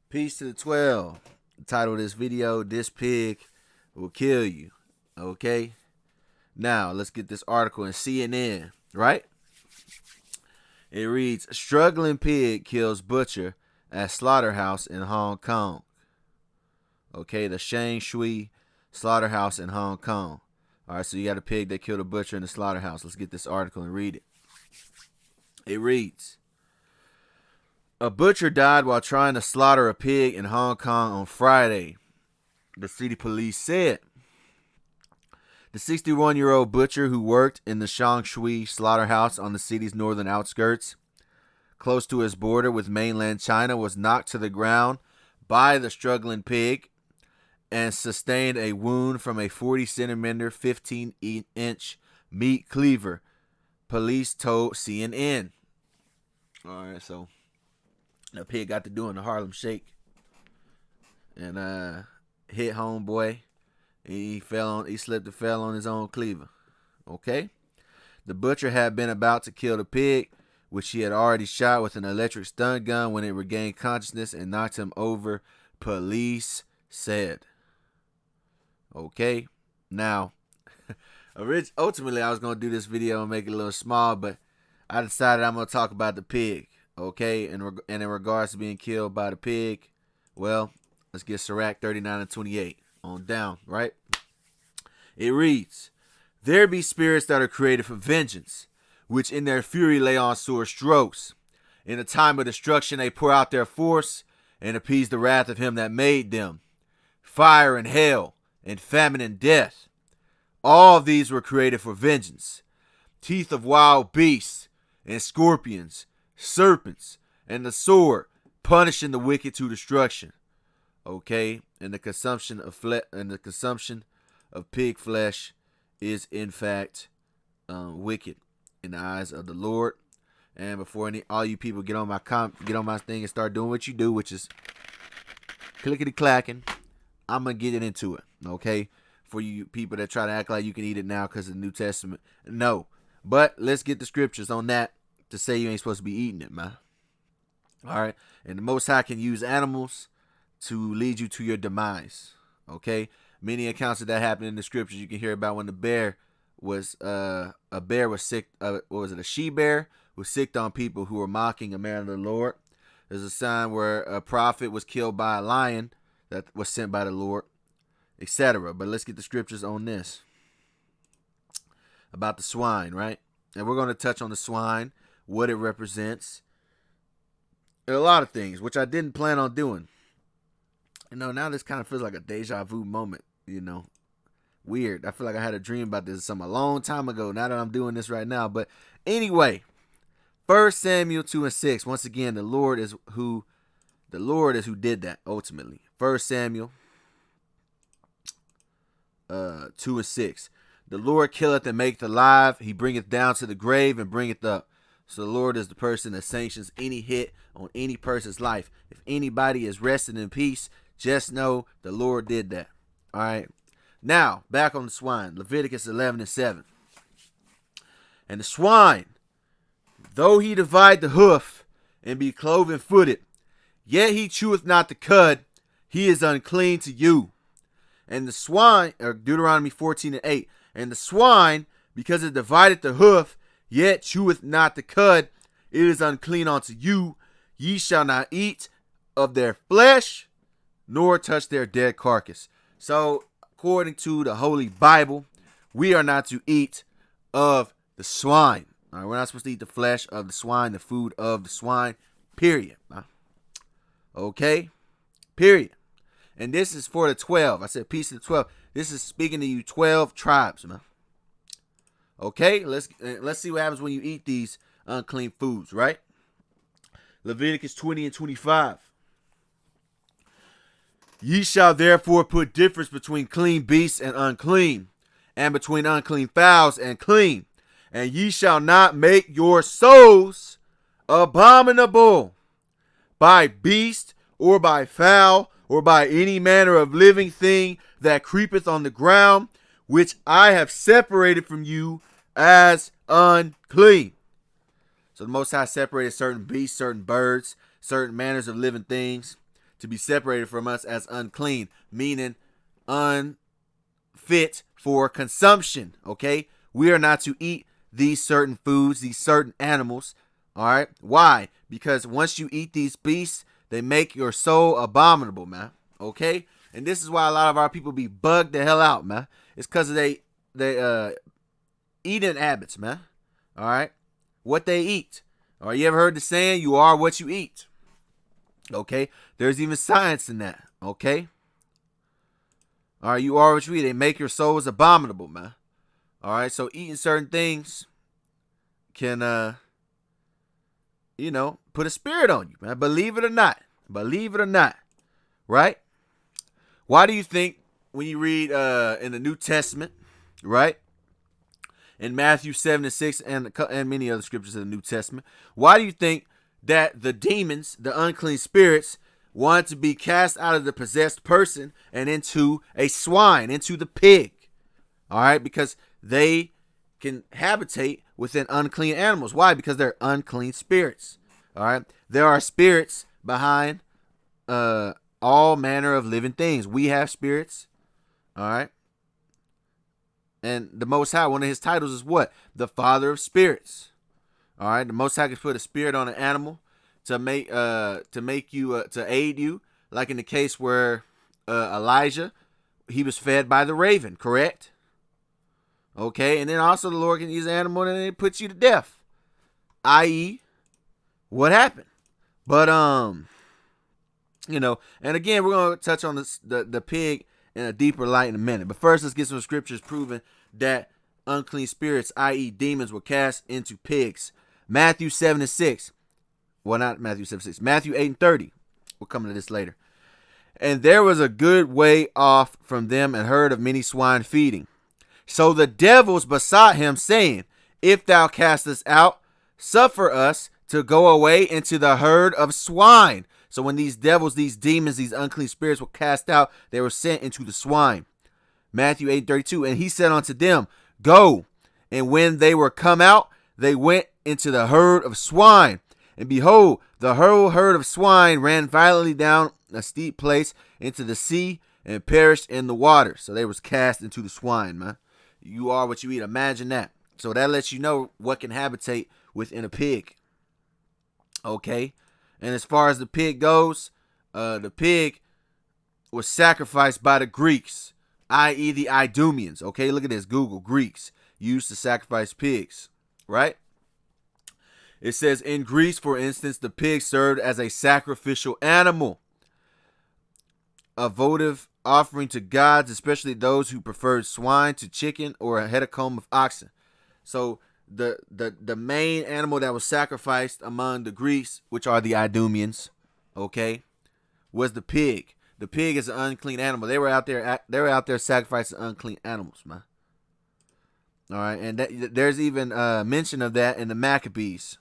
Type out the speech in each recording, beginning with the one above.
Peace to the 12. The title of this video, This Pig Will Kill You. Okay? Now, let's get this article in CNN, right? It reads, Struggling Pig Kills Butcher at Slaughterhouse in Hong Kong. Okay, the Shang Shui Slaughterhouse in Hong Kong. All right, so you got a pig that killed a butcher in the slaughterhouse. Let's get this article and read it. It reads, a butcher died while trying to slaughter a pig in Hong Kong on Friday, the city police said. The 61-year-old butcher who worked in the Shangshui slaughterhouse on the city's northern outskirts, close to its border with mainland China, was knocked to the ground by the struggling pig and sustained a wound from a 40-centimeter, 15-inch meat cleaver, police told CNN. All right, so the pig got to doing the Harlem Shake and hit homeboy. He slipped and fell on his own cleaver. Okay? The butcher had been about to kill the pig, which he had already shot with an electric stun gun when it regained consciousness and knocked him over, police said. Okay? Now, ultimately I was going to do this video and make it a little small, but I decided I'm going to talk about the pig. Okay? And in regards to being killed by the pig, well, let's get Sirach 39 and 28 on down, right? It reads, there be spirits that are created for vengeance, which in their fury lay on sore strokes. In a time of destruction they pour out their force and appease the wrath of him that made them. Fire and hail and famine and death. All these were created for vengeance. Teeth of wild beasts and scorpions, serpents, and the sword, punishing the wicked to destruction. Okay, and the consumption of pig flesh is in fact wicked in the eyes of the Lord. And before all you people get on my thing and start doing what you do, which is clickety clacking, I'm gonna get into it. Okay, for you people that try to act like you can eat it now because of the New Testament, no. But let's get the scriptures on that to say you ain't supposed to be eating it, man. All right, and the Most High can use animals to lead you to your demise. Okay, many accounts of that happened in the scriptures. You can hear about when a bear was sick. What was it? A she bear was sick on people who were mocking a man of the Lord. There's a sign where a prophet was killed by a lion that was sent by the Lord, etc. But let's get the scriptures on this about the swine, right? And we're going to touch on the swine, what it represents, and a lot of things, which I didn't plan on doing. Now this kind of feels like a deja vu moment, Weird. I feel like I had a dream about this a long time ago, now that I'm doing this right now. But anyway, 1 Samuel 2 and 6. Once again, the Lord is who did that ultimately. 1 Samuel 2 and 6. The Lord killeth and maketh alive. He bringeth down to the grave and bringeth up. So the Lord is the person that sanctions any hit on any person's life. If anybody is resting in peace, just know the Lord did that. All right. Now, back on the swine. Leviticus 11 and 7. And the swine, though he divide the hoof and be cloven footed, yet he cheweth not the cud, he is unclean to you. And the swine, or Deuteronomy 14 and 8. And the swine, because it divided the hoof, yet cheweth not the cud, it is unclean unto you. Ye shall not eat of their flesh, nor touch their dead carcass. So, according to the Holy Bible, we are not to eat of the swine. All right, we're not supposed to eat the flesh of the swine, the food of the swine, period. Okay? Period. And this is for the 12. I said peace to the 12. This is speaking to you 12 tribes, man. Okay? Let's see what happens when you eat these unclean foods, right? Leviticus 20 and 25. Ye shall therefore put difference between clean beasts and unclean, and between unclean fowls and clean. And ye shall not make your souls abominable by beast, or by fowl, or by any manner of living thing that creepeth on the ground, which I have separated from you as unclean. So the Most High separated certain beasts, certain birds, certain manners of living things to be separated from us as unclean, meaning unfit for consumption. Okay, we are not to eat these certain foods, these certain animals. All right, why? Because once you eat these beasts, they make your soul abominable, man. Okay, and this is why a lot of our people be bugged the hell out, man. It's because they eating habits, man. All right, what they eat. All right, you ever heard the saying, "You are what you eat"? Okay, there's even science in that. Okay, all right, you are what you eat. They make your souls abominable, man. All right, so eating certain things can, put a spirit on you, man. Believe it or not. Believe it or not. Right? Why do you think when you read in the New Testament, right? In Matthew 7-6 and many other scriptures in the New Testament, why do you think that the demons, the unclean spirits, want to be cast out of the possessed person and into a swine, into the pig? All right, because they can habitate within unclean animals. Why? Because they're unclean spirits. All right, there are spirits behind all manner of living things. We have spirits. All right. And the Most High, one of his titles is what? The Father of Spirits. All right. The Most High can put a spirit on an animal to make you to aid you, like in the case where Elijah, he was fed by the raven, correct? Okay. And then also the Lord can use an animal and it puts you to death, i.e., what happened? But and again, we're gonna touch on the pig in a deeper light in a minute. But first, let's get some scriptures proving that unclean spirits, i.e., demons, were cast into pigs. Matthew 7-6. Well, not Matthew 7-6. Matthew 8-30. We'll come to this later. And there was a good way off from them and herd of many swine feeding. So the devils besought him, saying, If thou cast us out, suffer us to go away into the herd of swine. So when these devils, these demons, these unclean spirits were cast out, they were sent into the swine. Matthew 8:32. And he said unto them, Go. And when they were come out, they went into the herd of swine. And behold, the whole herd of swine ran violently down a steep place into the sea and perished in the water. So they was cast into the swine, man. You are what you eat. Imagine that. So that lets you know what can habitate within a pig. Okay. And as far as the pig goes, the pig was sacrificed by the Greeks, i.e. the Idumeans. Okay, look at this. Google Greeks used to sacrifice pigs, right? It says in Greece, for instance, the pig served as a sacrificial animal, a votive offering to gods, especially those who preferred swine to chicken or a hecatomb of oxen. So the main animal that was sacrificed among the Greeks, which are the Idumeans, okay, was the pig. The pig is an unclean animal. They were out there sacrificing unclean animals, man. All right, and there's even mention of that in the Maccabees.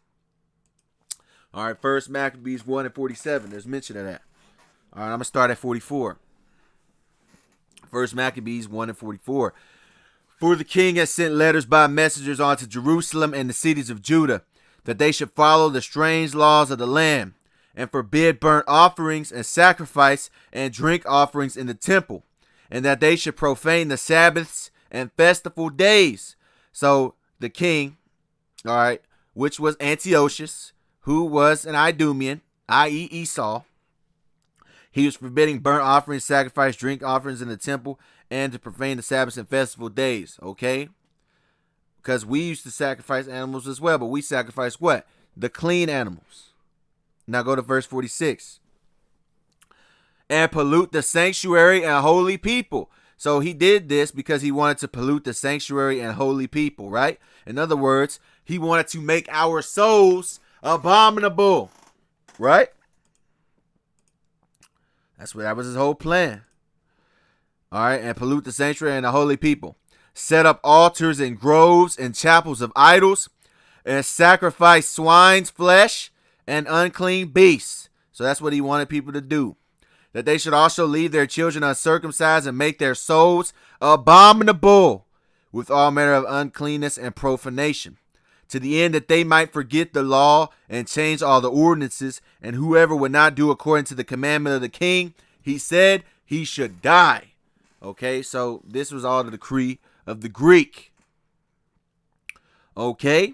All right, first Maccabees 1:47. There's mention of that. All right, I'm gonna start at 44. First Maccabees 1:44. For the king has sent letters by messengers unto Jerusalem and the cities of Judah, that they should follow the strange laws of the land, and forbid burnt offerings and sacrifice and drink offerings in the temple, and that they should profane the Sabbaths and festival days. So the king, all right, which was Antiochus, who was an Idumean, i.e. Esau, he was forbidding burnt offerings, sacrifice, drink offerings in the temple, and to profane the Sabbaths and festival days, okay? Because we used to sacrifice animals as well, but we sacrifice what? The clean animals. Now go to verse 46. And pollute the sanctuary and holy people. So he did this because he wanted to pollute the sanctuary and holy people, right? In other words, he wanted to make our souls abominable, right? That was his whole plan. All right, and pollute the sanctuary and the holy people. Set up altars and groves and chapels of idols, and sacrifice swine's flesh and unclean beasts. So that's what he wanted people to do. That they should also leave their children uncircumcised and make their souls abominable with all manner of uncleanness and profanation. to the end that they might forget the law and change all the ordinances, and whoever would not do according to the commandment of the king, he said he should die. Okay, so this was all the decree of the Greek. Okay,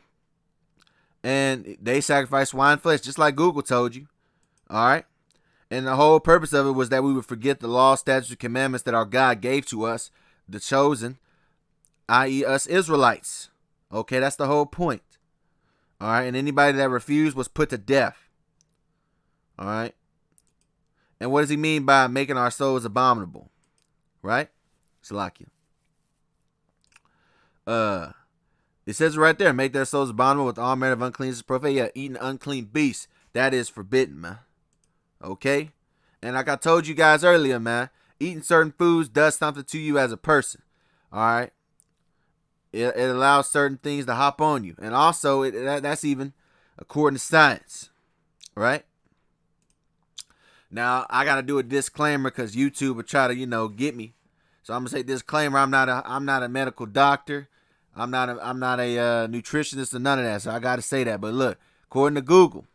and they sacrificed swine flesh, just like Google told you. All right, and the whole purpose of it was that we would forget the law, statutes, and commandments that our God gave to us, the chosen, i.e. us Israelites. Okay, that's the whole point. All right, and anybody that refused was put to death. All right, and what does he mean by making our souls abominable? Right? Salakia. It says right there, make their souls abominable with all manner of uncleanness, profane. Yeah, eating unclean beasts, that is forbidden, man. Okay? And like I told you guys earlier, man, eating certain foods does something to you as a person. All right? It allows certain things to hop on you. And also, that's even according to science. Right? Now, I got to do a disclaimer because YouTube will try to, get me. So I'm going to say disclaimer, I'm not a medical doctor. I'm not a nutritionist or none of that. So I got to say that. But look, according to Google,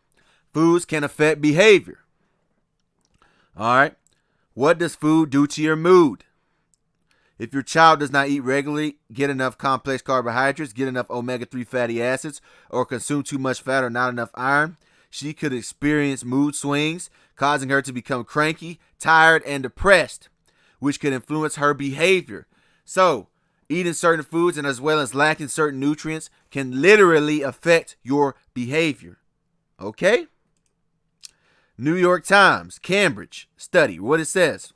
foods can affect behavior. All right. What does food do to your mood? If your child does not eat regularly, get enough complex carbohydrates, get enough omega-3 fatty acids, or consume too much fat or not enough iron, she could experience mood swings, causing her to become cranky, tired, and depressed, which could influence her behavior. So, eating certain foods and as well as lacking certain nutrients can literally affect your behavior. Okay? New York Times, Cambridge study. What it says.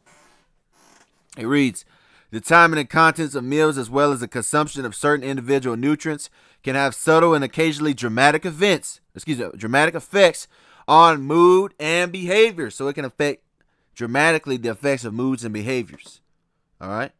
It reads, the timing and contents of meals as well as the consumption of certain individual nutrients can have subtle and occasionally dramatic effects on mood and behavior. So it can affect dramatically the effects of moods and behaviors. All right.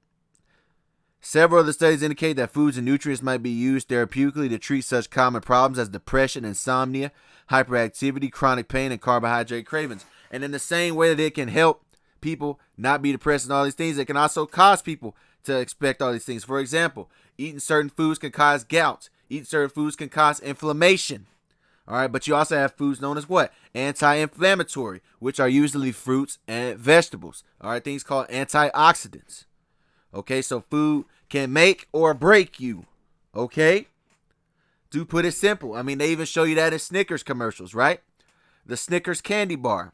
Several of the studies indicate that foods and nutrients might be used therapeutically to treat such common problems as depression, insomnia, hyperactivity, chronic pain, and carbohydrate cravings. And in the same way that it can help people not be depressed and all these things, it can also cause people to expect all these things. For example, eating certain foods can cause gout. Eating certain foods can cause inflammation. All right, but you also have foods known as what? Anti-inflammatory, which are usually fruits and vegetables. All right, things called antioxidants. Okay, so food can make or break you. Okay? To put it simple. I mean, they even show you that in Snickers commercials, right? The Snickers candy bar.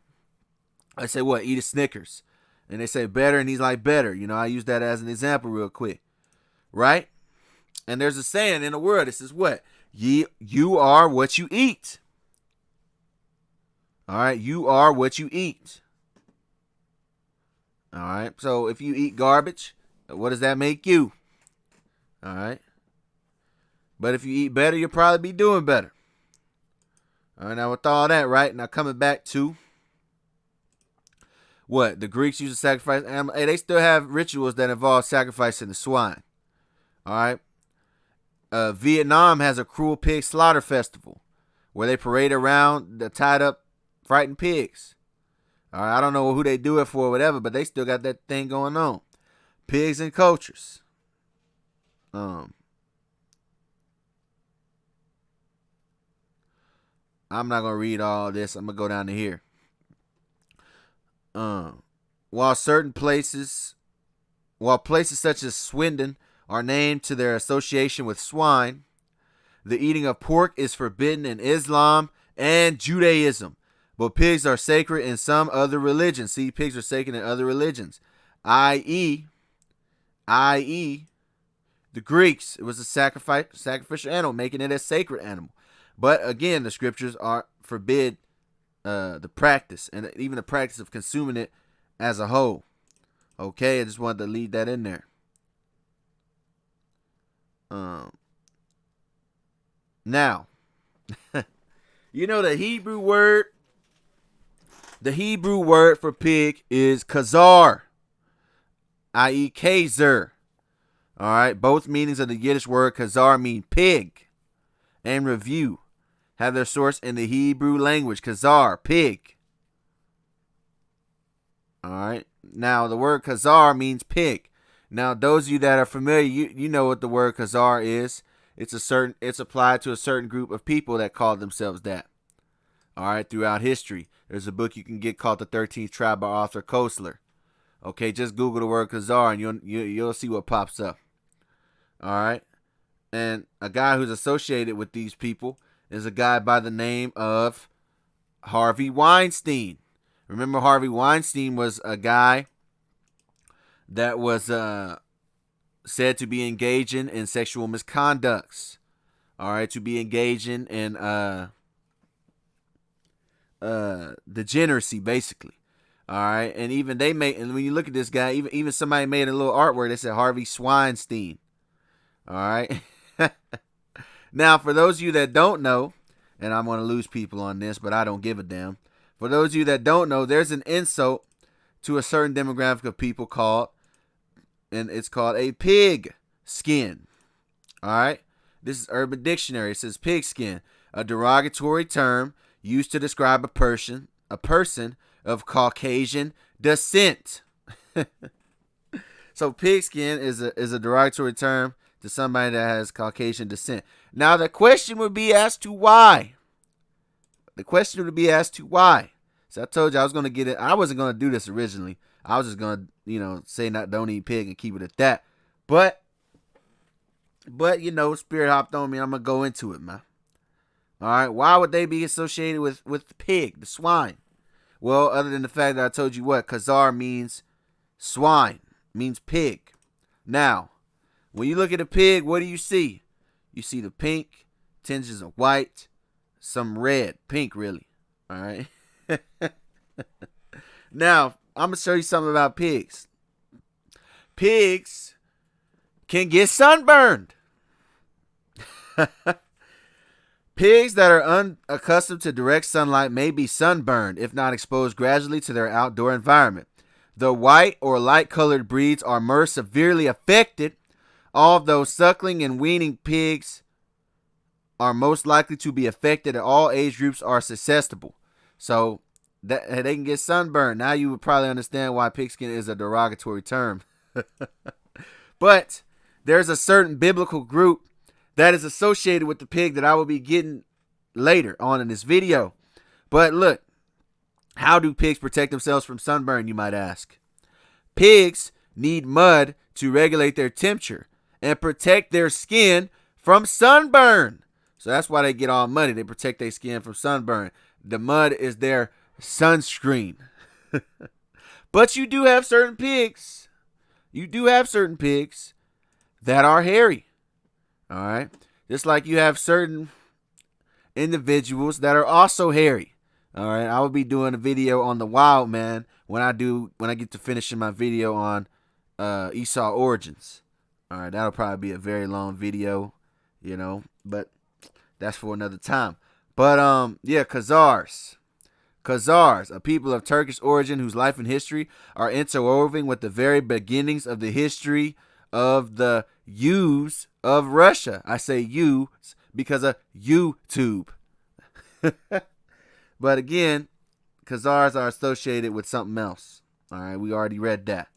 I say, what? Eat a Snickers. And they say better, and he's like, better. I use that as an example real quick. Right? And there's a saying in the world. It says what? You are what you eat. All right? You are what you eat. All right? So if you eat garbage, what does that make you? All right? But if you eat better, you'll probably be doing better. All right, now with all that, right? Now coming back to what? The Greeks used to sacrifice animals. Hey, they still have rituals that involve sacrificing the swine. All right? Vietnam has a cruel pig slaughter festival where they parade around the tied up, frightened pigs. All right, I don't know who they do it for or whatever, but they still got that thing going on. Pigs and cultures. I'm not going to read all this. I'm going to go down to here. While places such as Swindon are named to their association with swine, the eating of pork is forbidden in Islam and Judaism. But pigs are sacred in some other religions. See, pigs are sacred in other religions. I.e., the Greeks, it was a sacrificial animal, making it a sacred animal. But again, the scriptures forbid the practice, and even the practice of consuming it as a whole. Okay, I just wanted to leave that in there. Now, the Hebrew word for pig is kazar, i.e. kazer. All right, both meanings of the Yiddish word kazar mean pig. And review have their source in the Hebrew language, kazar, pig. All right, now the word kazar means pig. Now, those of you that are familiar, you know what the word kazar is. It's applied to a certain group of people that call themselves that. All right, throughout history, there's a book you can get called The 13th Tribe by Arthur Koestler. Okay, just Google the word Khazar and you'll see what pops up. All right, and a guy who's associated with these people is a guy by the name of Harvey Weinstein. Remember, Harvey Weinstein was a guy that was said to be engaging in sexual misconducts. All right, to be engaging in degeneracy, basically. All right, and even they made, and when you look at this guy, even somebody made a little artwork that said Harvey Schweinstein. All right. Now, for those of you that don't know, and I'm going to lose people on this, but I don't give a damn. For those of you that don't know, there's an insult to a certain demographic of people called, and it's called a pig skin. All right. This is Urban Dictionary. It says pig skin, a derogatory term used to describe a person of Caucasian descent. So pigskin is a derogatory term to somebody that has Caucasian descent. Now the question would be as to why. So I told you I was going to get it. I wasn't going to do this originally. I was just going to, say don't eat pig and keep it at that. But Spirit hopped on me. I'm going to go into it, man. All right. Why would they be associated with the pig, the swine? Well, other than the fact that I told you what, Khazar means swine, means pig. Now, when you look at a pig, what do you see? You see the pink, tinges of white, some red, pink really. All right. Now, I'm going to show you something about pigs. Pigs can get sunburned. Pigs that are unaccustomed to direct sunlight may be sunburned if not exposed gradually to their outdoor environment. The white or light-colored breeds are more severely affected, although suckling and weaning pigs are most likely to be affected, and all age groups are susceptible. So that they can get sunburned. Now you would probably understand why pigskin is a derogatory term. But there's a certain biblical group that is associated with the pig that I will be getting later on in this video. But look, how do pigs protect themselves from sunburn, you might ask? Pigs need mud to regulate their temperature and protect their skin from sunburn. So that's why they get all muddy. They protect their skin from sunburn. The mud is their sunscreen. But you do have certain pigs. That are hairy. All right. Just like you have certain individuals that are also hairy. All right. I will be doing a video on the wild man when I get to finishing my video on Esau origins. All right. That'll probably be a very long video, but that's for another time. But Khazars, a people of Turkish origin whose life and history are interwoven with the very beginnings of the history of the Jews of Russia. I say Jews because of YouTube. But again, Khazars are associated with something else. All right, we already read that.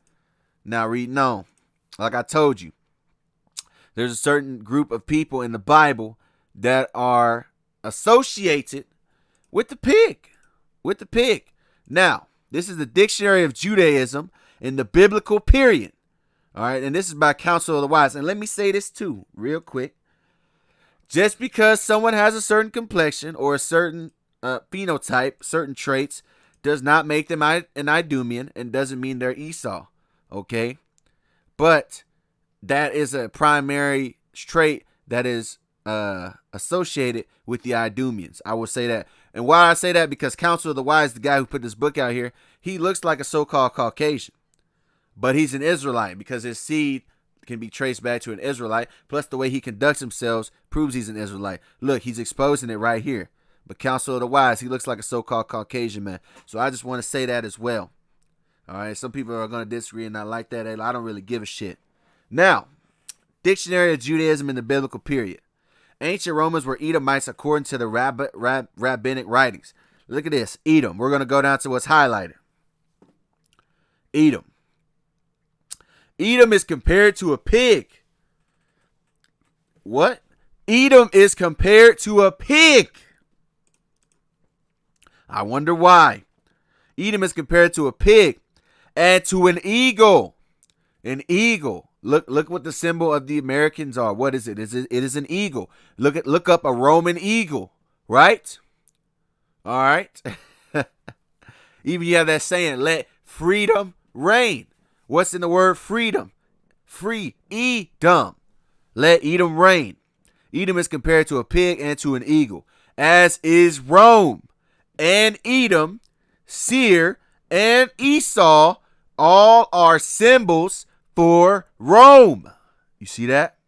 Now reading on. Like I told you, there's a certain group of people in the Bible that are associated with the pig. Now, this is the Dictionary of Judaism in the biblical period. All right, and this is by Council of the Wise. And let me say this too, real quick. Just because someone has a certain complexion or a certain phenotype, certain traits, does not make them an Idumean and doesn't mean they're Esau. Okay? But that is a primary trait that is associated with the Idumeans. I will say that. And why I say that, because Council of the Wise, the guy who put this book out here, he looks like a so-called Caucasian. But he's an Israelite because his seed can be traced back to an Israelite. Plus the way he conducts himself proves he's an Israelite. Look, he's exposing it right here. But Council of the Wise, he looks like a so-called Caucasian man. So I just want to say that as well. All right, some people are going to disagree and not like that. I don't really give a shit. Now, Dictionary of Judaism in the biblical period. Ancient Romans were Edomites according to the rabbinic writings. Look at this, Edom. We're going to go down to what's highlighted. Edom. Edom is compared to a pig. What? Edom is compared to a pig. I wonder why. Edom is compared to a pig and to an eagle. An eagle. Look what the symbol of the Americans are. What is it? It is an eagle. Look up a Roman eagle, right? All right. Even you have that saying, let freedom reign. What's in the word freedom? Free. Edom. Let Edom reign. Edom is compared to a pig and to an eagle, as is Rome and Edom, Seir, and Esau. All are symbols for Rome. You see that?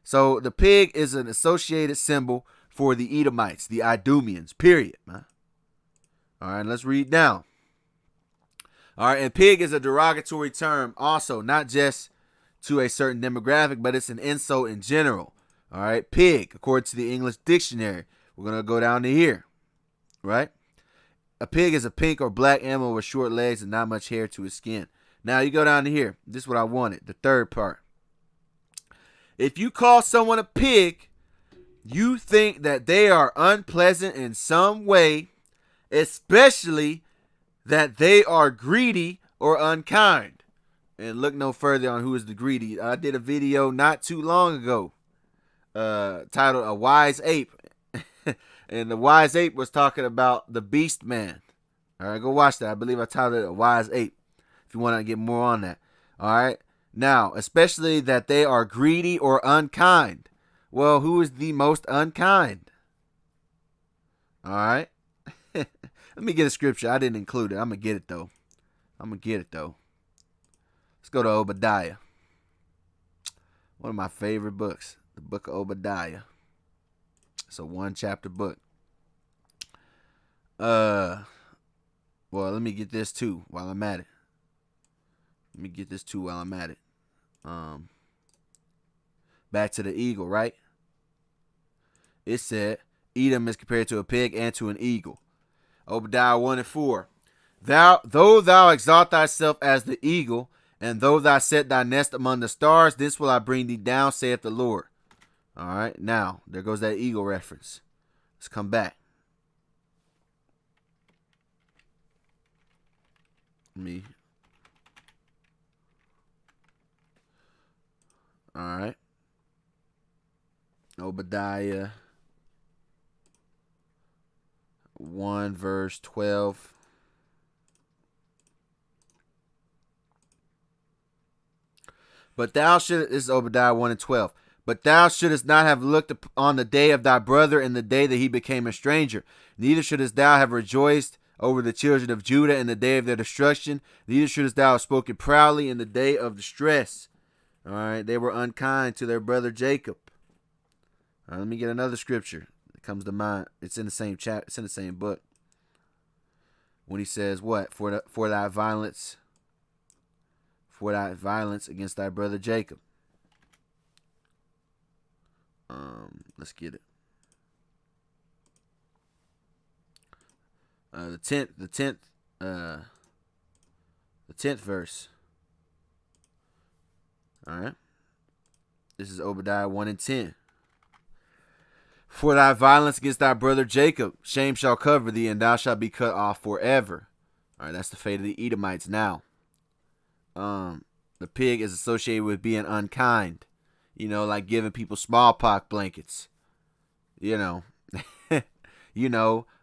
So the pig is an associated symbol for the Edomites, the Idumeans, period, man. All right, let's read down. All right, and pig is a derogatory term also, not just to a certain demographic, but it's an insult in general. All right, pig, according to the English dictionary. We're going to go down to here, right? A pig is a pink or black animal with short legs and not much hair to his skin. Now you go down to here. This is what I wanted, the third part. If you call someone a pig, you think that they are unpleasant in some way, especially that they are greedy or unkind. And look no further on who is the greedy. I did a video not too long ago titled A Wise Ape. And the wise ape was talking about the beast man. All right, go watch that. I believe I titled it A Wise Ape if you want to get more on that. All right. Now, especially that they are greedy or unkind. Well, who is the most unkind? All right. Let me get a scripture. I didn't include it. I'm going to get it, though. Let's go to Obadiah. One of my favorite books, the book of Obadiah. It's a one-chapter book. Well, let me get this, too, while I'm at it. Back to the eagle, right? It said, Edom is compared to a pig and to an eagle. Obadiah 1 and 4. Though thou exalt thyself as the eagle, and though thou set thy nest among the stars, this will I bring thee down, saith the Lord. All right, now, there goes that eagle reference. Let's come back. All right. Obadiah 1 verse 12. But thou shouldest, this is Obadiah 1 and 12. But thou shouldest not have looked on the day of thy brother in the day that he became a stranger. Neither shouldest thou have rejoiced over the children of Judah in the day of their destruction. Neither shouldest thou have spoken proudly in the day of distress. All right, they were unkind to their brother Jacob. All right, let me get another scripture that comes to mind. It's in the same chapter. It's in the same book. When he says, "What for thy violence against thy brother Jacob." Let's get it. The tenth verse. All right. This is Obadiah 1 and 10. For thy violence against thy brother Jacob, shame shall cover thee, and thou shalt be cut off forever. All right, that's the fate of the Edomites now. The pig is associated with being unkind. You know, like giving people smallpox blankets. You know.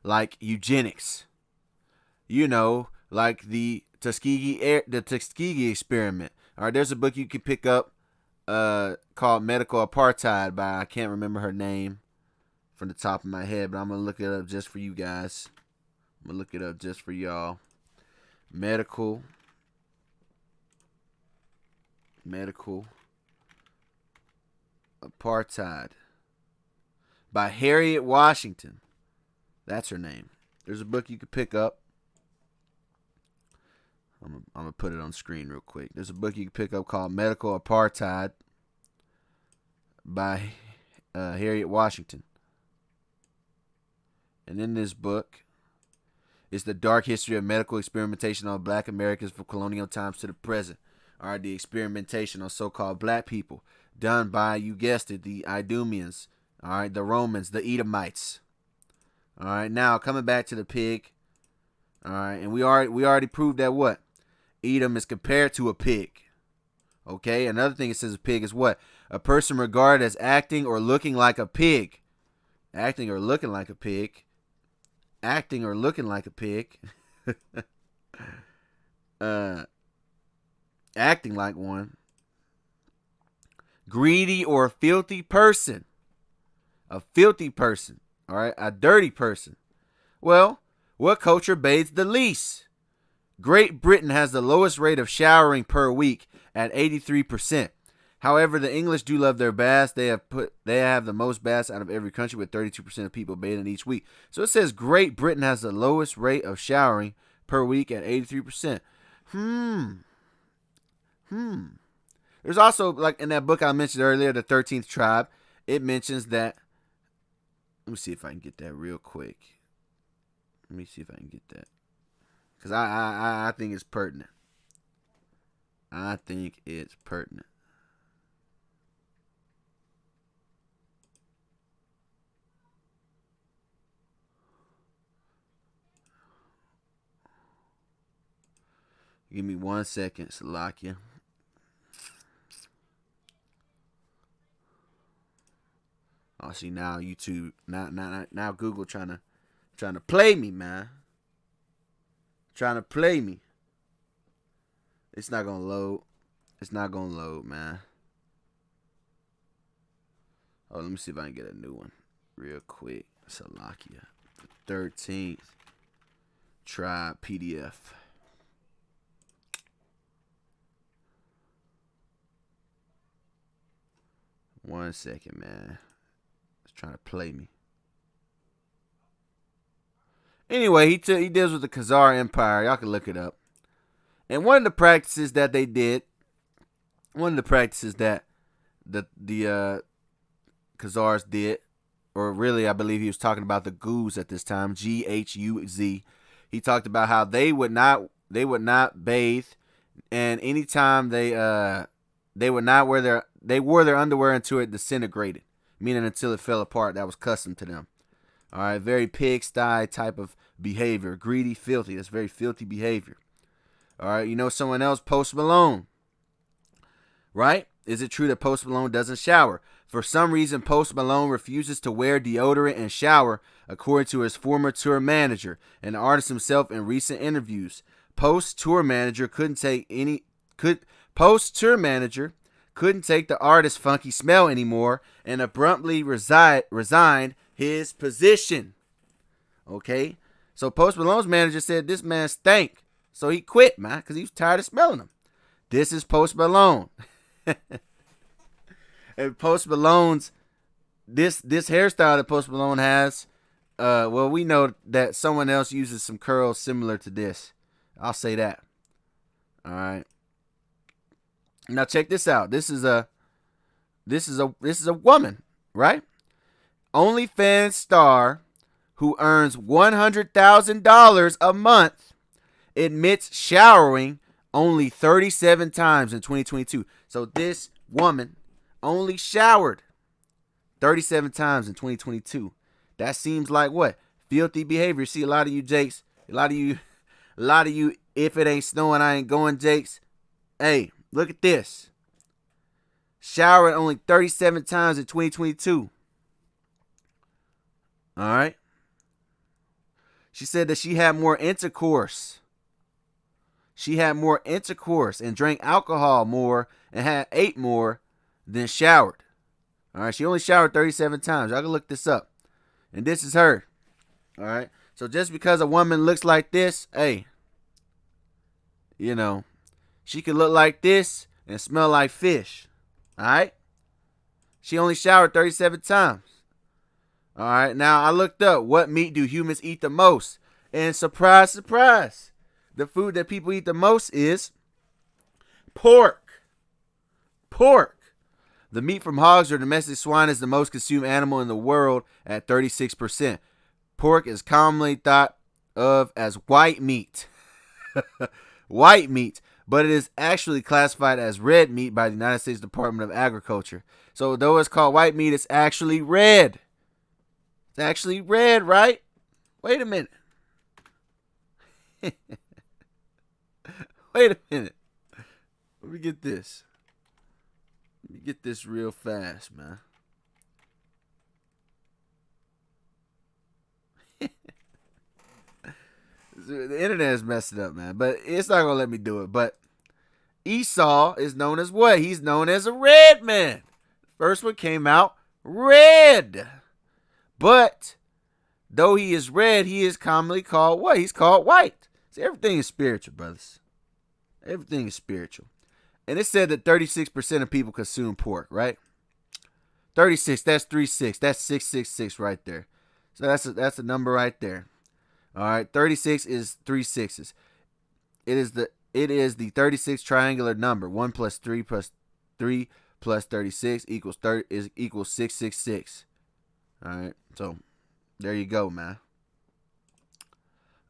Like eugenics. Like the Tuskegee experiment. All right, there's a book you can pick up called Medical Apartheid by, I can't remember her name from the top of my head, but I'm going to look it up just for you guys. I'm going to look it up just for y'all. Medical Apartheid by Harriet Washington. That's her name. There's a book you could pick up. I'm going to put it on screen real quick. There's a book you can pick up called Medical Apartheid by Harriet Washington. And in this book, it's the dark history of medical experimentation on black Americans from colonial times to the present. All right, the experimentation on so-called black people done by, you guessed it, the Idumeans. All right, the Romans, the Edomites. All right, now coming back to the pig. All right, and we already proved that what? Edom is compared to a pig. Okay, another thing it says a pig is what? A person regarded as acting or looking like a pig. Acting or looking like a pig. Acting or looking like a pig. Acting like one. Greedy or filthy person. A filthy person. All right, a dirty person. Well, what culture bathes the least? Great Britain has the lowest rate of showering per week at 83%. However, the English do love their baths. They have the most baths out of every country, with 32% of people bathing each week. So it says Great Britain has the lowest rate of showering per week at 83%. There's also, like in that book I mentioned earlier, The 13th Tribe, it mentions that. Let me see if I can get that real quick. Let me see if I can get that. Because I think it's pertinent. I think it's pertinent. Give me 1 second, Salakia. Oh, see, now YouTube, now Google trying to play me, man. Trying to play me. It's not gonna load. It's not gonna load, man. Oh, let me see if I can get a new one real quick. Salakia, the 13th Tribe PDF. One second, man. It's trying to play me. Anyway, he deals with the Khazar Empire. Y'all can look it up. And one of the practices that they did, one of the practices that the Khazars did, or really I believe he was talking about the Ghuz at this time, Ghuz. He talked about how they would not bathe, and anytime they would not wear they wore their underwear until it disintegrated, meaning until it fell apart. That was custom to them. All right, very pigsty type of behavior, greedy, filthy. That's very filthy behavior. All right, you know someone else, Post Malone, right? Is it true that Post Malone doesn't shower? For some reason, Post Malone refuses to wear deodorant and shower, according to his former tour manager and the artist himself in recent interviews. Post tour manager couldn't take the artist's funky smell anymore and abruptly resigned his position. Okay, so Post Malone's manager said this man stank, so he quit, man, because he was tired of smelling him. This is Post Malone. And Post Malone's this hairstyle that Post Malone has, well, we know that someone else uses some curls similar to this. I'll say that. All right. Now check this out. This is a woman, right? OnlyFans star who earns $100,000 a month admits showering only 37 times in 2022. So this woman only showered 37 times in 2022. That seems like what? Filthy behavior. See, a lot of you Jakes, a lot of you, if it ain't snowing, I ain't going, Jakes. Hey, look at this. Showered only 37 times in 2022. All right. She said that she had more intercourse. She had more intercourse and drank alcohol more and ate more than showered. All right. She only showered 37 times. Y'all can look this up. And this is her. All right. So just because a woman looks like this, hey, you know, she could look like this and smell like fish. All right. She only showered 37 times. All right. Now I looked up what meat do humans eat the most. And surprise, surprise. The food that people eat the most is pork. Pork. The meat from hogs or domestic swine is the most consumed animal in the world at 36%. Pork is commonly thought of as white meat. White meat. but it is actually classified as red meat by the United States Department of Agriculture. So though it's called white meat, it's actually red. It's actually red, right? Wait a minute. Wait a minute. Let me get this. Let me get this real fast, man. The internet is messing up, man. But it's not going to let me do it. But Esau is known as what? He's known as a red man. First one came out red. But though he is red, he is commonly called what? He's called white. See, everything is spiritual, brothers. Everything is spiritual. And it said that 36% of people consume pork, right? 36, that's 36. That's 666 right there. So that's a number right there. All right, 36 is 3 sixes. It is the 36 triangular number. 1 plus 3 plus 3 plus 36 equals 666. All right, so there you go, man.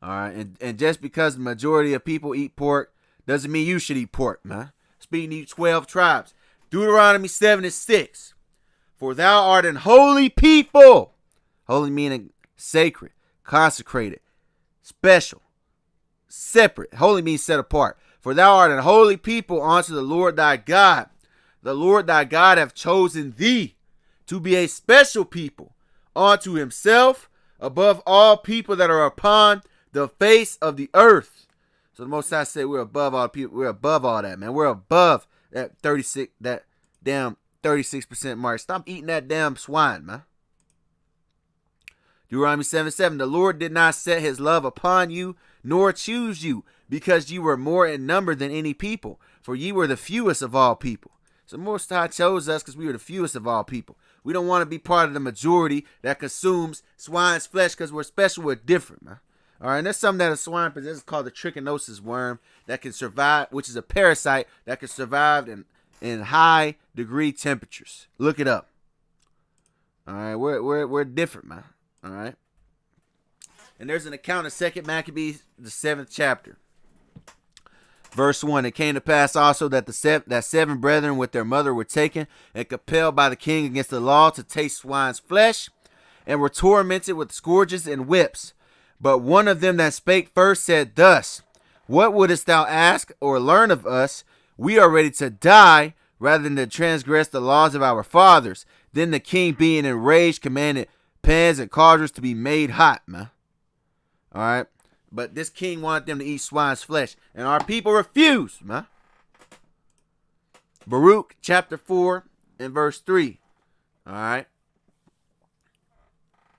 All right, and just because the majority of people eat pork doesn't mean you should eat pork, man. Speaking to you 12 tribes, Deuteronomy 7:6. For thou art an holy people. Holy meaning sacred, consecrated, special, separate. Holy means set apart. For thou art an holy people unto the Lord thy God. The Lord thy God hath chosen thee to be a special people unto himself above all people that are upon the face of the earth. So the Most High said we're above all people. We're above all that, man. We're above that 36, that damn 36% mark. Stop eating that damn swine, man. Deuteronomy 7:7. The Lord did not set his love upon you, nor choose you, because you were more in number than any people, for ye were the fewest of all people. So the Most High chose us because we were the fewest of all people. We don't want to be part of the majority that consumes swine's flesh because we're special, we're different, man. All right, and there's something that a swine possesses called the trichinosis worm that can survive, which is a parasite that can survive in high degree temperatures. Look it up. All right, we're different, man. All right, and there's an account of 2 Maccabees, the 7th chapter, verse 1. It came to pass also that that 7 brethren with their mother were taken and compelled by the king against the law to taste swine's flesh, and were tormented with scourges and whips. But one of them that spake first said thus, What wouldest thou ask or learn of us? We are ready to die rather than to transgress the laws of our fathers. Then the king, being enraged, commanded pans and cauldrons to be made hot, man. All right. But this king wanted them to eat swine's flesh, and our people refused, man. Baruch chapter 4 and verse 3. All right.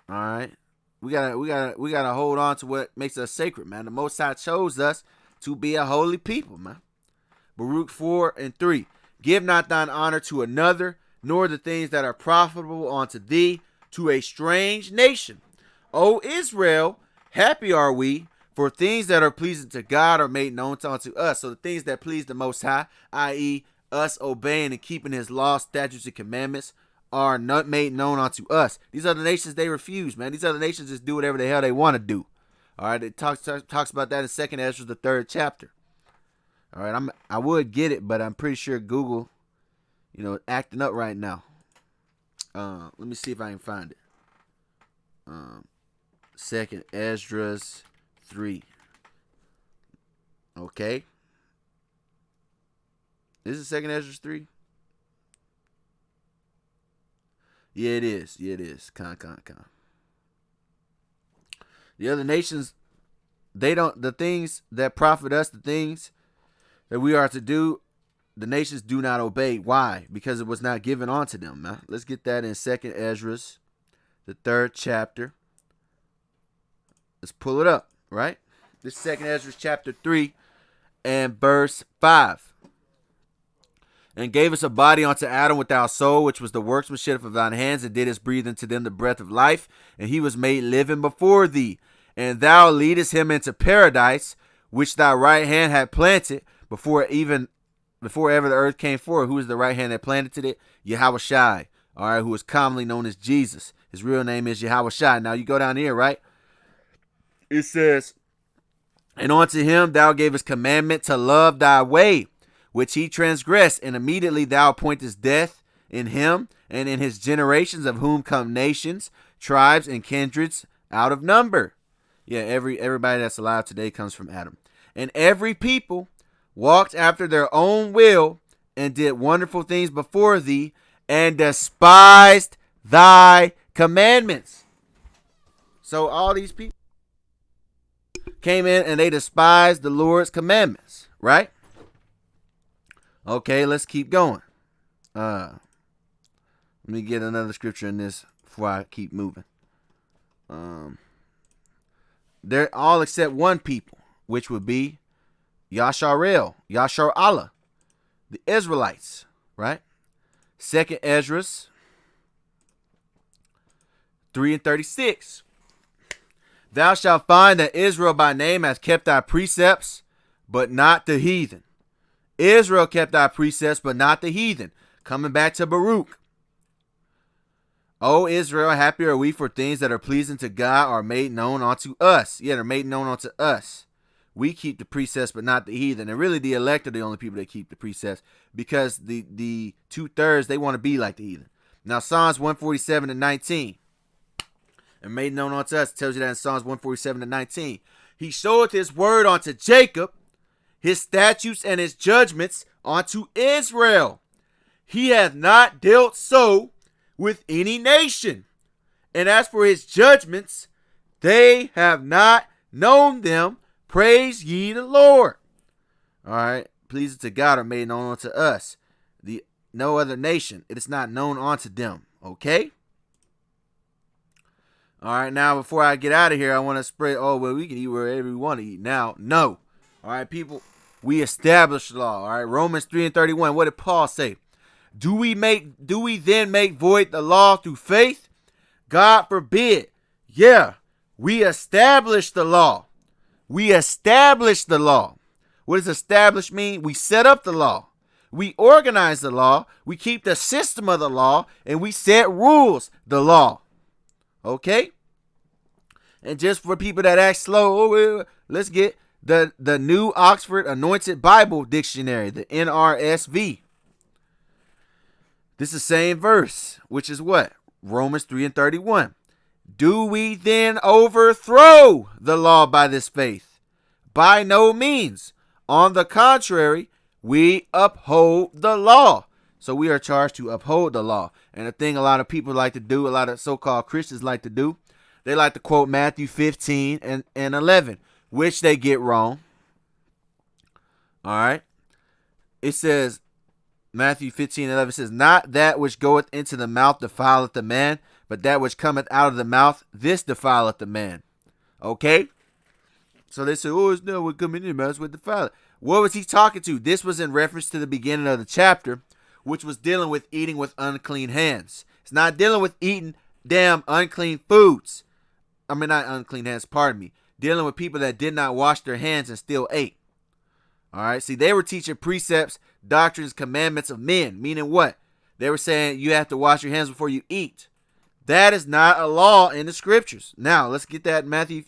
All right. We gotta hold on to what makes us sacred, man. The Most High chose us to be a holy people, man. Baruch 4 and 3. Give not thine honor to another, nor the things that are profitable unto thee, to a strange nation. O Israel, happy are we, for things that are pleasing to God are made known unto us. So the things that please the Most High, i.e., us obeying and keeping his laws, statutes, and commandments, are not made known unto us. These other nations, they refuse, man. These other nations just do whatever the hell they want to do. All right, it talks about that in 2nd Ezra, the 3rd chapter. All right, I would get it, but I'm pretty sure Google, acting up right now. Let me see if I can find it. 2nd Esdras 3. Okay. Is it 2nd Esdras 3? Yeah, it is. Yeah, it is. Con. The other nations, the things that profit us, the things that we are to do, the nations do not obey. Why? Because it was not given unto them, man. Let's get that in 2nd Esdras, the 3rd chapter. Let's pull it up, right? This is 2nd Esdras chapter 3 and verse 5. And gave us a body unto Adam without soul, which was the workmanship of thine hands, and didst breathe into them the breath of life, and he was made living before thee. And thou leadest him into paradise, which thy right hand had planted, before ever the earth came forth. Who is the right hand that planted it? Yahushai, all right, who is commonly known as Jesus. His real name is Yahushai. Now you go down here, right? It says, And unto him thou gavest commandment to love thy way, which he transgressed. And immediately thou appointest death in him and in his generations, of whom come nations, tribes, and kindreds out of number. Yeah, everybody that's alive today comes from Adam. And every people walked after their own will, and did wonderful things before thee, and despised thy commandments. So all these people came in and they despised the Lord's commandments, right? Okay, let's keep going. Let me get another scripture in this before I keep moving. They're all except one people, which would be Yasharel, Allah, the Israelites, right? 2nd Ezra 3:36. Thou shalt find that Israel by name has kept thy precepts, but not the heathen. Israel kept thy precepts, but not the heathen. Coming back to Baruch. O Israel, happy are we, for things that are pleasing to God are made known unto us. Yeah, they're made known unto us. We keep the precepts, but not the heathen. And really, the elect are the only people that keep the precepts, because the 2/3, they want to be like the heathen. Now, Psalms 147:19. And made known unto us, tells you that in Psalms 147:19. He showeth his word unto Jacob, his statutes and his judgments unto Israel. He hath not dealt so with any nation. And as for his judgments, they have not known them. Praise ye the Lord. All right. Pleasing to God are made known unto us. No other nation, it is not known unto them. Okay. All right. Now, before I get out of here, I want to spread. Oh, well, we can eat wherever we want to eat now. No. All right, people. We establish the law. All right. Romans 3:31. What did Paul say? Do we then make void the law through faith? God forbid. Yeah. We establish the law. We establish the law. What does establish mean? We set up the law. We organize the law. We keep the system of the law, and we set rules, the law. Okay? And just for people that act slow, let's get the New Oxford Anointed Bible Dictionary, the NRSV. This is the same verse, which is what? Romans 3:31. Do we then overthrow the law by this faith? By no means. On the contrary, we uphold the law. So we are charged to uphold the law. And the thing a lot of people like to do, a lot of so-called Christians like to do, they like to quote Matthew 15 and 11, which they get wrong. All right. It says, Matthew 15:11 says, not that which goeth into the mouth defileth the man, but that which cometh out of the mouth, this defileth the man. Okay? So they say, oh, it's not what coming in the mouth, it's what defileth. What was he talking to? This was in reference to the beginning of the chapter, which was dealing with eating with unclean hands. It's not dealing with eating damn unclean foods. I mean, not unclean hands, pardon me. Dealing with people that did not wash their hands and still ate. All right? See, they were teaching precepts, doctrines, commandments of men. Meaning what? They were saying you have to wash your hands before you eat. That is not a law in the scriptures. Now, let's get that Matthew,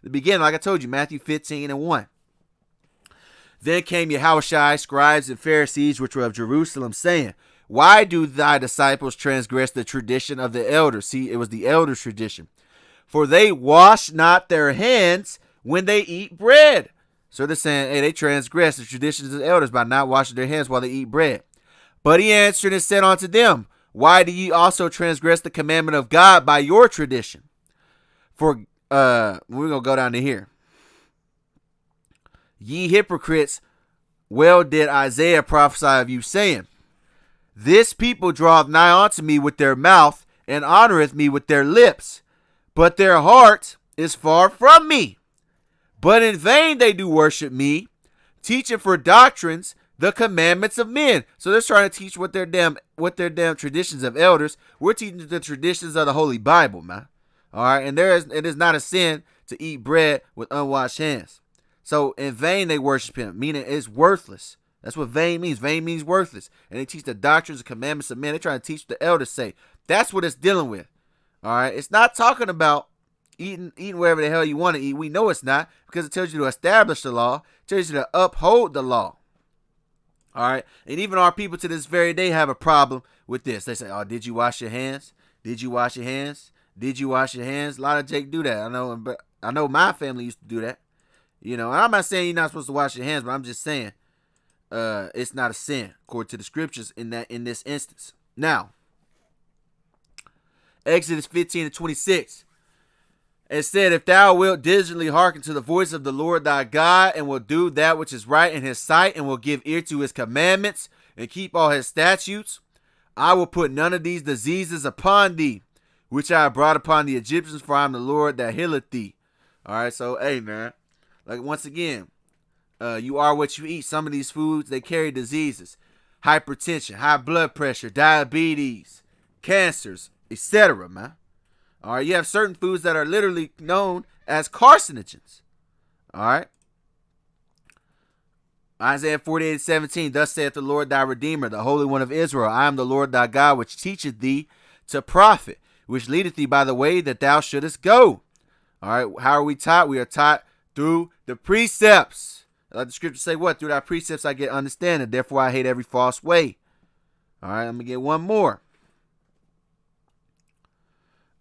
the beginning, like I told you, Matthew 15:1. Then came Yahushua, scribes and Pharisees, which were of Jerusalem, saying, why do thy disciples transgress the tradition of the elders? See, it was the elders' tradition. For they wash not their hands when they eat bread. So they're saying, hey, they transgress the traditions of the elders by not washing their hands while they eat bread. But he answered and said unto them, why do ye also transgress the commandment of God by your tradition? For, we're going to go down to here. Ye hypocrites, well did Isaiah prophesy of you, saying, this people draweth nigh unto me with their mouth, and honoreth me with their lips, but their heart is far from me. But in vain they do worship me, teaching for doctrines the commandments of men. So they're trying to teach what their damn traditions of elders. We're teaching the traditions of the Holy Bible, man. All right, and it is not a sin to eat bread with unwashed hands. So in vain they worship him, meaning it's worthless. That's what vain means. Vain means worthless. And they teach the doctrines and commandments of men. They're trying to teach what the elders say. That's what it's dealing with. All right. It's not talking about eating wherever the hell you want to eat. We know it's not, because it tells you to establish the law, it tells you to uphold the law. All right. And even our people to this very day have a problem with this. They say, oh, did you wash your hands? Did you wash your hands? Did you wash your hands? A lot of Jake do that. I know my family used to do that. You know, I'm not saying you're not supposed to wash your hands, but I'm just saying it's not a sin according to the scriptures in this instance. Now, Exodus 15:26. It said, if thou wilt diligently hearken to the voice of the Lord thy God, and will do that which is right in his sight, and will give ear to his commandments, and keep all his statutes, I will put none of these diseases upon thee, which I have brought upon the Egyptians, for I am the Lord that healeth thee. All right, so, hey, man, like, once again, you are what you eat. Some of these foods, they carry diseases, hypertension, high blood pressure, diabetes, cancers, etc., man. All right, you have certain foods that are literally known as carcinogens. All right. Isaiah 48:17, thus saith the Lord thy Redeemer, the Holy One of Israel, I am the Lord thy God, which teacheth thee to profit, which leadeth thee by the way that thou shouldest go. All right, how are we taught? We are taught through the precepts. Let the scriptures say what? Through thy precepts I get understanding, therefore I hate every false way. All right, I'm going to get one more.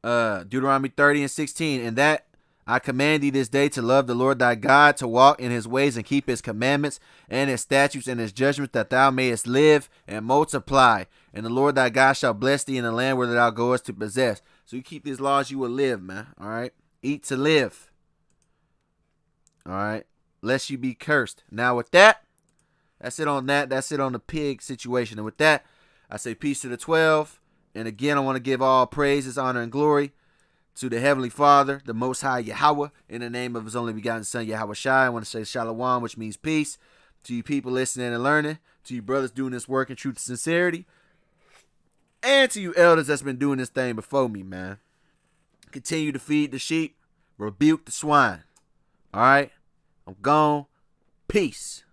Deuteronomy 30:16, and that I command thee this day to love the Lord thy God, to walk in his ways and keep his commandments and his statutes and his judgments, that thou mayest live and multiply. And the Lord thy God shall bless thee in the land where thou goest to possess. So you keep these laws, you will live, man. All right. Eat to live. All right. Lest you be cursed. Now with that, that's it on that. That's it on the pig situation. And with that, I say peace to the 12. And again, I want to give all praises, honor, and glory to the Heavenly Father, the Most High Yahweh, in the name of his only begotten Son, Yahweh Shai. I want to say Shalom, which means peace. To you people listening and learning, to you brothers doing this work in truth and sincerity, and to you elders that's been doing this thing before me, man. Continue to feed the sheep, rebuke the swine. All right? I'm gone. Peace.